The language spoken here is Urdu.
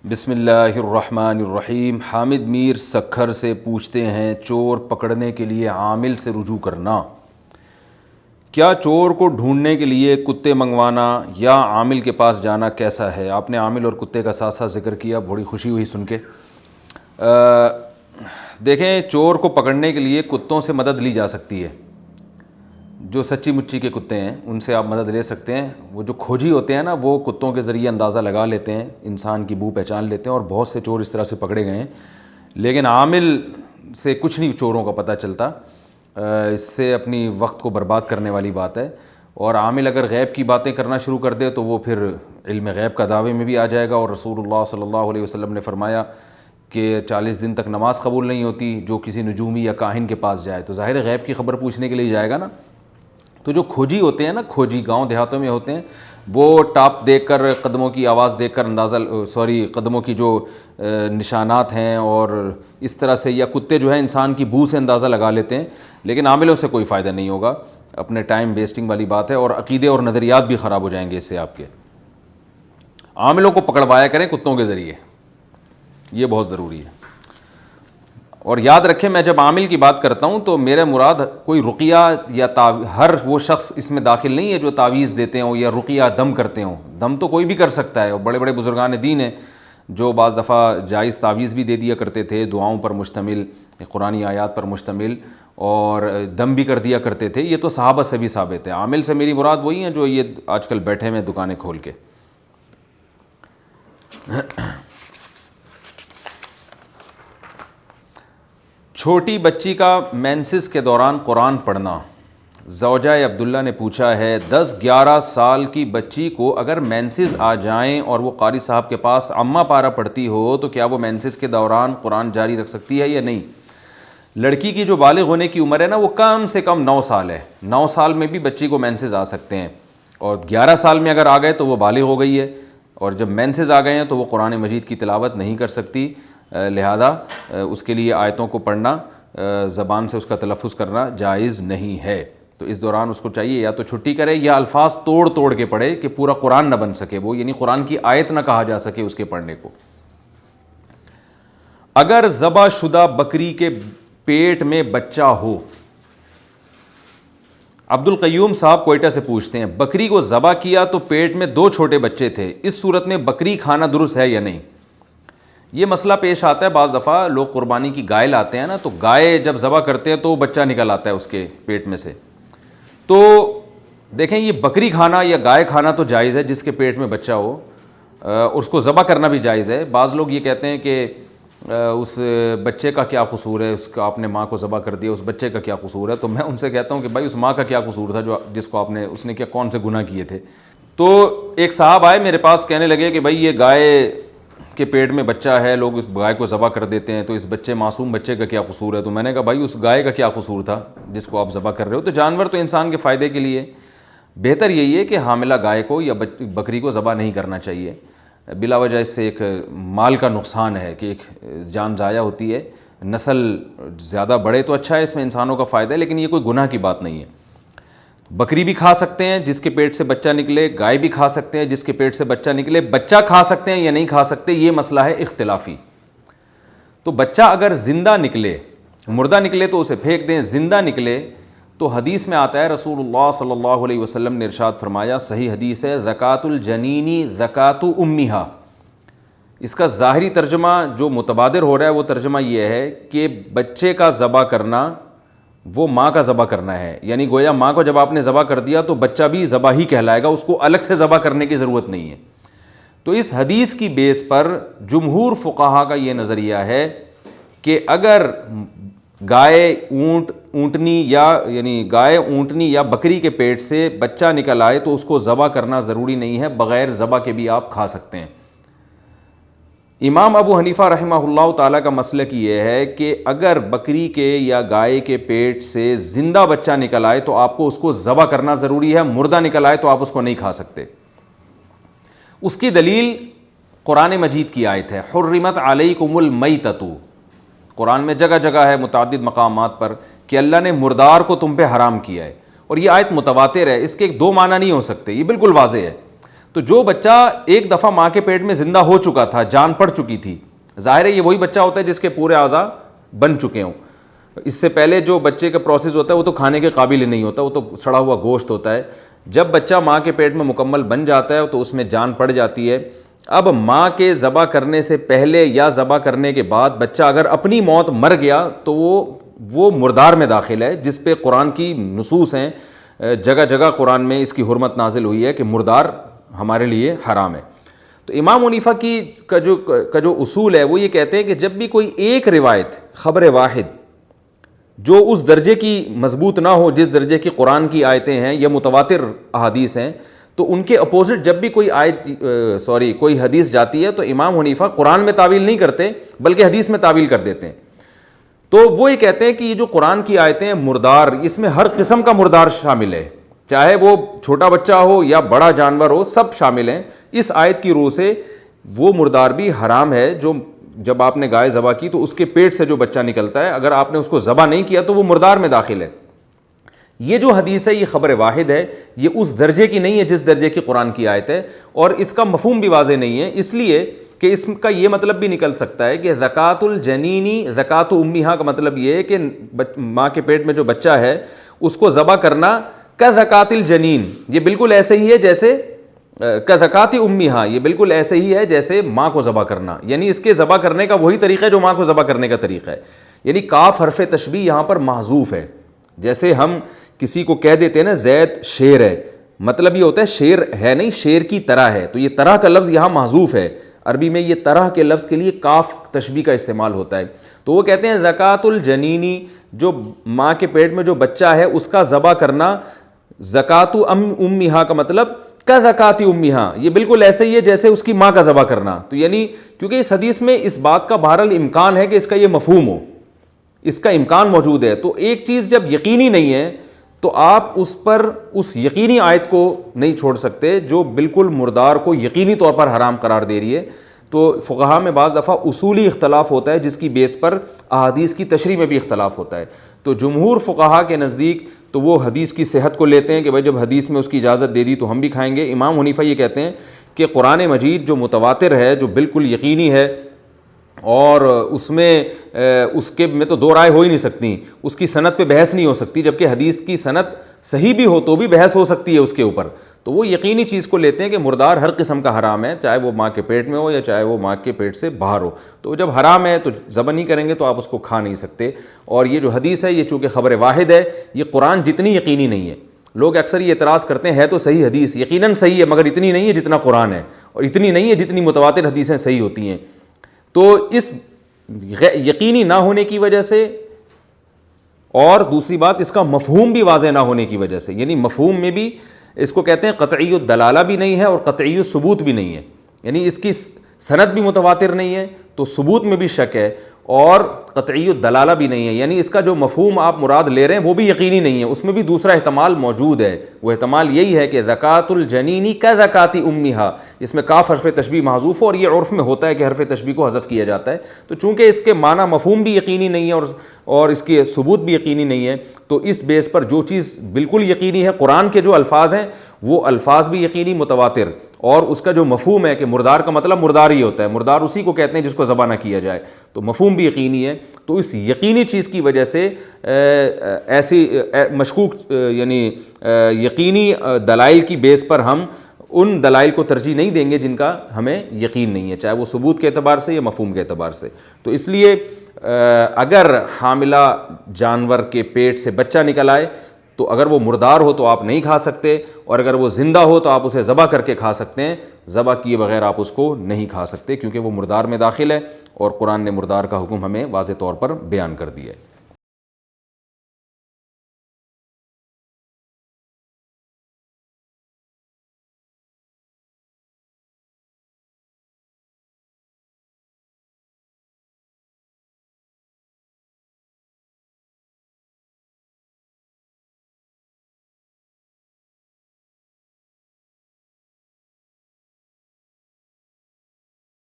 بسم اللہ الرحمن الرحیم۔ حامد میر سکھر سے پوچھتے ہیں، چور پکڑنے کے لیے عامل سے رجوع کرنا، کیا چور کو ڈھونڈنے کے لیے کتے منگوانا یا عامل کے پاس جانا کیسا ہے؟ آپ نے عامل اور کتے کا ساتھ ساتھ ذکر کیا، بڑی خوشی ہوئی سن کے۔ دیکھیں، چور کو پکڑنے کے لیے کتوں سے مدد لی جا سکتی ہے، جو سچی مچی کے کتے ہیں ان سے آپ مدد لے سکتے ہیں۔ وہ جو کھوجی ہوتے ہیں نا، وہ کتوں کے ذریعے اندازہ لگا لیتے ہیں، انسان کی بو پہچان لیتے ہیں، اور بہت سے چور اس طرح سے پکڑے گئے ہیں۔ لیکن عامل سے کچھ نہیں چوروں کا پتہ چلتا، اس سے اپنی وقت کو برباد کرنے والی بات ہے۔ اور عامل اگر غیب کی باتیں کرنا شروع کر دے تو وہ پھر علم غیب کا دعوے میں بھی آ جائے گا، اور رسول اللہ صلی اللہ علیہ وسلم نے فرمایا کہ 40 دن تک نماز قبول نہیں ہوتی جو کسی نجومی یا کاہن کے پاس جائے، تو ظاہر غیب کی خبر پوچھنے کے لیے جائے گا نا۔ تو جو کھوجی ہوتے ہیں نا، کھوجی گاؤں دیہاتوں میں ہوتے ہیں، وہ ٹاپ دیکھ کر، قدموں کی آواز دیکھ کر قدموں کی جو نشانات ہیں اور اس طرح سے، یا کتے جو ہیں انسان کی بو سے اندازہ لگا لیتے ہیں، لیکن عاملوں سے کوئی فائدہ نہیں ہوگا، اپنے ٹائم ویسٹنگ والی بات ہے، اور عقیدے اور نظریات بھی خراب ہو جائیں گے اس سے آپ کے۔ عاملوں کو پکڑوایا کریں کتوں کے ذریعے، یہ بہت ضروری ہے۔ اور یاد رکھیں، میں جب عامل کی بات کرتا ہوں تو میرا مراد کوئی رقیہ یا ہر وہ شخص اس میں داخل نہیں ہے جو تعویذ دیتے ہوں یا رقیہ دم کرتے ہوں۔ دم تو کوئی بھی کر سکتا ہے، اور بڑے بڑے بزرگان دین ہیں جو بعض دفعہ جائز تعویذ بھی دے دیا کرتے تھے، دعاؤں پر مشتمل، قرآنی آیات پر مشتمل، اور دم بھی کر دیا کرتے تھے۔ یہ تو صحابہ سے بھی ثابت ہے۔ عامل سے میری مراد وہی ہیں جو یہ آج کل بیٹھے ہوئے دکانیں کھول کے۔ چھوٹی بچی کا مینسس کے دوران قرآن پڑھنا۔ زوجہ عبداللہ نے پوچھا ہے، 10-11 سال کی بچی کو اگر مینسس آ جائیں اور وہ قاری صاحب کے پاس اماں پارہ پڑھتی ہو تو کیا وہ مینسس کے دوران قرآن جاری رکھ سکتی ہے یا نہیں؟ لڑکی کی جو بالغ ہونے کی عمر ہے نا، وہ کم سے کم 9 سال ہے۔ 9 سال میں بھی بچی کو مینسس آ سکتے ہیں، اور 11 سال میں اگر آ گئے تو وہ بالغ ہو گئی ہے، اور جب مینسس آ گئے ہیں تو وہ قرآن مجید کی تلاوت نہیں کر سکتی، لہذا اس کے لیے آیتوں کو پڑھنا، زبان سے اس کا تلفظ کرنا جائز نہیں ہے۔ تو اس دوران اس کو چاہیے یا تو چھٹی کرے یا الفاظ توڑ توڑ کے پڑھے کہ پورا قرآن نہ بن سکے وہ، یعنی قرآن کی آیت نہ کہا جا سکے اس کے پڑھنے کو۔ اگر ذبح شدہ بکری کے پیٹ میں بچہ ہو، عبد القیوم صاحب کوئٹہ سے پوچھتے ہیں، بکری کو ذبح کیا تو پیٹ میں 2 چھوٹے بچے تھے، اس صورت میں بکری کھانا درست ہے یا نہیں؟ یہ مسئلہ پیش آتا ہے بعض دفعہ، لوگ قربانی کی گائے لاتے ہیں نا، تو گائے جب ذبح کرتے ہیں تو بچہ نکل آتا ہے اس کے پیٹ میں سے۔ تو دیکھیں، یہ بکری کھانا یا گائے کھانا تو جائز ہے جس کے پیٹ میں بچہ ہو، اس کو ذبح کرنا بھی جائز ہے۔ بعض لوگ یہ کہتے ہیں کہ اس بچے کا کیا قصور ہے، اس کو آپ نے ماں کو ذبح کر دیا، اس بچے کا کیا قصور ہے؟ تو میں ان سے کہتا ہوں کہ بھائی اس ماں کا کیا قصور تھا جس کو اس نے کیا کون سے گناہ کیے تھے؟ تو ایک صاحب آئے میرے پاس، کہنے لگے کہ بھائی یہ گائے کے پیٹ میں بچہ ہے، لوگ اس گائے کو ذبح کر دیتے ہیں، تو اس معصوم بچے کا کیا قصور ہے؟ تو میں نے کہا بھائی اس گائے کا کیا قصور تھا جس کو آپ ذبح کر رہے ہو؟ تو جانور تو انسان کے فائدے کے لیے، بہتر یہی ہے کہ حاملہ گائے کو یا بکری کو ذبح نہیں کرنا چاہیے، بلا وجہ اس سے ایک مال کا نقصان ہے کہ ایک جان ضائع ہوتی ہے۔ نسل زیادہ بڑھے تو اچھا ہے، اس میں انسانوں کا فائدہ ہے، لیکن یہ کوئی گناہ کی بات نہیں ہے۔ بکری بھی کھا سکتے ہیں جس کے پیٹ سے بچہ نکلے، گائے بھی کھا سکتے ہیں جس کے پیٹ سے بچہ نکلے، بچہ کھا سکتے ہیں یا نہیں کھا سکتے، یہ مسئلہ ہے اختلافی۔ تو بچہ اگر زندہ نکلے، مردہ نکلے تو اسے پھینک دیں، زندہ نکلے تو حدیث میں آتا ہے، رسول اللہ صلی اللہ علیہ وسلم نے ارشاد فرمایا، صحیح حدیث ہے، زکوٰۃ الجنینی زکوٰۃ امہا۔ اس کا ظاہری ترجمہ جو متبادر ہو رہا ہے وہ ترجمہ یہ ہے کہ بچے کا ذبح کرنا وہ ماں کا ذبح کرنا ہے، یعنی گویا ماں کو جب آپ نے ذبح کر دیا تو بچہ بھی ذبح ہی کہلائے گا، اس کو الگ سے ذبح کرنے کی ضرورت نہیں ہے۔ تو اس حدیث کی بیس پر جمہور فقہا کا یہ نظریہ ہے کہ اگر گائے اونٹنی یا بکری کے پیٹ سے بچہ نکل آئے تو اس کو ذبح کرنا ضروری نہیں ہے، بغیر ذبح کے بھی آپ کھا سکتے ہیں۔ امام ابو حنیفہ رحمہ اللہ تعالیٰ کا مسلک یہ ہے کہ اگر بکری کے یا گائے کے پیٹ سے زندہ بچہ نکل آئے تو آپ کو اس کو ذبح کرنا ضروری ہے، مردہ نکل آئے تو آپ اس کو نہیں کھا سکتے۔ اس کی دلیل قرآن مجید کی آیت ہے، حرمت علیکم المیتۃ۔ قرآن میں جگہ جگہ ہے، متعدد مقامات پر، کہ اللہ نے مردار کو تم پہ حرام کیا ہے، اور یہ آیت متواتر ہے، اس کے 2 معنی نہیں ہو سکتے، یہ بالکل واضح ہے۔ تو جو بچہ ایک دفعہ ماں کے پیٹ میں زندہ ہو چکا تھا, جان پڑ چکی تھی, ظاہر ہے یہ وہی بچہ ہوتا ہے جس کے پورے اعضاء بن چکے ہوں. اس سے پہلے جو بچے کا پروسیس ہوتا ہے وہ تو کھانے کے قابل نہیں ہوتا, وہ تو سڑا ہوا گوشت ہوتا ہے. جب بچہ ماں کے پیٹ میں مکمل بن جاتا ہے تو اس میں جان پڑ جاتی ہے. اب ماں کے ذبح کرنے سے پہلے یا ذبح کرنے کے بعد بچہ اگر اپنی موت مر گیا تو وہ مردار میں داخل ہے, جس پہ قرآن کی نصوص ہیں, جگہ جگہ قرآن میں اس کی حرمت نازل ہوئی ہے کہ مردار ہمارے لیے حرام ہے. تو امام حنیفہ کا جو اصول ہے وہ یہ کہتے ہیں کہ جب بھی کوئی ایک روایت, خبر واحد, جو اس درجے کی مضبوط نہ ہو جس درجے کی قرآن کی آیتیں ہیں یا متواتر احادیث ہیں, تو ان کے اپوزٹ جب بھی کوئی حدیث جاتی ہے تو امام حنیفہ قرآن میں تعویل نہیں کرتے بلکہ حدیث میں تعویل کر دیتے ہیں. تو وہ یہ کہتے ہیں کہ یہ جو قرآن کی آیتیں ہیں مردار, اس میں ہر قسم کا مردار شامل ہے, چاہے وہ چھوٹا بچہ ہو یا بڑا جانور ہو, سب شامل ہیں. اس آیت کی روح سے وہ مردار بھی حرام ہے جو جب آپ نے گائے ذبح کی تو اس کے پیٹ سے جو بچہ نکلتا ہے, اگر آپ نے اس کو ذبح نہیں کیا تو وہ مردار میں داخل ہے. یہ جو حدیث ہے یہ خبر واحد ہے, یہ اس درجے کی نہیں ہے جس درجے کی قرآن کی آیت ہے, اور اس کا مفہوم بھی واضح نہیں ہے, اس لیے کہ اس کا یہ مطلب بھی نکل سکتا ہے کہ زکوٰۃ الجنینی زکوٰۃ امیہا کا مطلب یہ ہے کہ ماں کے پیٹ میں جو بچہ ہے اس کو ذبح کرنا کا زکوٰۃ الجنین, یہ بالکل ایسے ہی ہے جیسے کا زکوٰۃ امیہا, یہ بالکل ایسے ہی ہے جیسے ماں کو ذبح کرنا, یعنی اس کے ذبح کرنے کا وہی طریقہ ہے جو ماں کو ذبح کرنے کا طریقہ ہے. یعنی کاف حرف تشبیہ یہاں پر محذوف ہے. جیسے ہم کسی کو کہہ دیتے ہیں نا زید شیر ہے, مطلب یہ ہوتا ہے شیر ہے نہیں, شیر کی طرح ہے, تو یہ طرح کا لفظ یہاں محذوف ہے. عربی میں یہ طرح کے لفظ کے لیے کاف تشبیہ کا استعمال ہوتا ہے. تو وہ کہتے ہیں زکوٰۃ الجنینی, جو ماں کے پیٹ میں جو بچہ ہے اس کا ذبح کرنا, زکوٰۃ امیہا کا مطلب کا زکوٰۃ امیہا, یہ بالکل ایسے ہی ہے جیسے اس کی ماں کا ذبح کرنا. تو یعنی کیونکہ اس حدیث میں اس بات کا بہرحال امکان ہے کہ اس کا یہ مفہوم ہو, اس کا امکان موجود ہے. تو ایک چیز جب یقینی نہیں ہے تو آپ اس پر اس یقینی آیت کو نہیں چھوڑ سکتے جو بالکل مردار کو یقینی طور پر حرام قرار دے رہی ہے. تو فقہا میں بعض دفعہ اصولی اختلاف ہوتا ہے جس کی بیس پر احادیث کی تشریح میں بھی اختلاف ہوتا ہے. تو جمہور فقہا کے نزدیک تو وہ حدیث کی صحت کو لیتے ہیں کہ بھائی جب حدیث میں اس کی اجازت دے دی تو ہم بھی کھائیں گے. امام حنیفہ یہ کہتے ہیں کہ قرآن مجید جو متواتر ہے, جو بالکل یقینی ہے, اور اس میں تو دو رائے ہو ہی نہیں سکتی, اس کی سند پہ بحث نہیں ہو سکتی, جبکہ حدیث کی سند صحیح بھی ہو تو بھی بحث ہو سکتی ہے اس کے اوپر. تو وہ یقینی چیز کو لیتے ہیں کہ مردار ہر قسم کا حرام ہے, چاہے وہ ماں کے پیٹ میں ہو یا چاہے وہ ماں کے پیٹ سے باہر ہو. تو جب حرام ہے تو ذبح نہیں کریں گے تو آپ اس کو کھا نہیں سکتے. اور یہ جو حدیث ہے یہ چونکہ خبر واحد ہے, یہ قرآن جتنی یقینی نہیں ہے. لوگ اکثر یہ اعتراض کرتے ہیں ہے تو صحیح حدیث, یقیناً صحیح ہے مگر اتنی نہیں ہے جتنا قرآن ہے, اور اتنی نہیں ہے جتنی متواتر حدیثیں صحیح ہوتی ہیں. تو اس یقینی نہ ہونے کی وجہ سے, اور دوسری بات اس کا مفہوم بھی واضح نہ ہونے کی وجہ سے, یعنی مفہوم میں بھی اس کو کہتے ہیں قطعی الدلالہ بھی نہیں ہے اور قطعی الثبوت بھی نہیں ہے, یعنی اس کی سند بھی متواتر نہیں ہے تو ثبوت میں بھی شک ہے, اور قطعی الدلالہ بھی نہیں ہے, یعنی اس کا جو مفہوم آپ مراد لے رہے ہیں وہ بھی یقینی نہیں ہے, اس میں بھی دوسرا احتمال موجود ہے. وہ احتمال یہی ہے کہ زکوٰۃ الجنینی کا زکوٰۃ امیہا, اس میں کاف حرف تشبیہ محذوف ہو, اور یہ عرف میں ہوتا ہے کہ حرف تشبیہ کو حذف کیا جاتا ہے. تو چونکہ اس کے معنی مفہوم بھی یقینی نہیں ہے اور اس کے ثبوت بھی یقینی نہیں ہے, تو اس بیس پر جو چیز بالکل یقینی ہے, قرآن کے جو الفاظ ہیں وہ الفاظ بھی یقینی متواتر, اور اس کا جو مفہوم ہے کہ مردار کا مطلب مردار ہی ہوتا ہے, مردار اسی کو کہتے ہیں جس کو ذبح نہ کیا جائے, تو مفہوم بھی یقینی ہے. تو اس یقینی چیز کی وجہ سے ایسی مشکوک یعنی یقینی دلائل کی بیس پر ہم ان دلائل کو ترجیح نہیں دیں گے جن کا ہمیں یقین نہیں ہے, چاہے وہ ثبوت کے اعتبار سے یا مفہوم کے اعتبار سے. تو اس لیے اگر حاملہ جانور کے پیٹ سے بچہ نکل آئے تو اگر وہ مردار ہو تو آپ نہیں کھا سکتے, اور اگر وہ زندہ ہو تو آپ اسے ذبح کر کے کھا سکتے ہیں, ذبح کیے بغیر آپ اس کو نہیں کھا سکتے کیونکہ وہ مردار میں داخل ہے, اور قرآن نے مردار کا حکم ہمیں واضح طور پر بیان کر دیا ہے.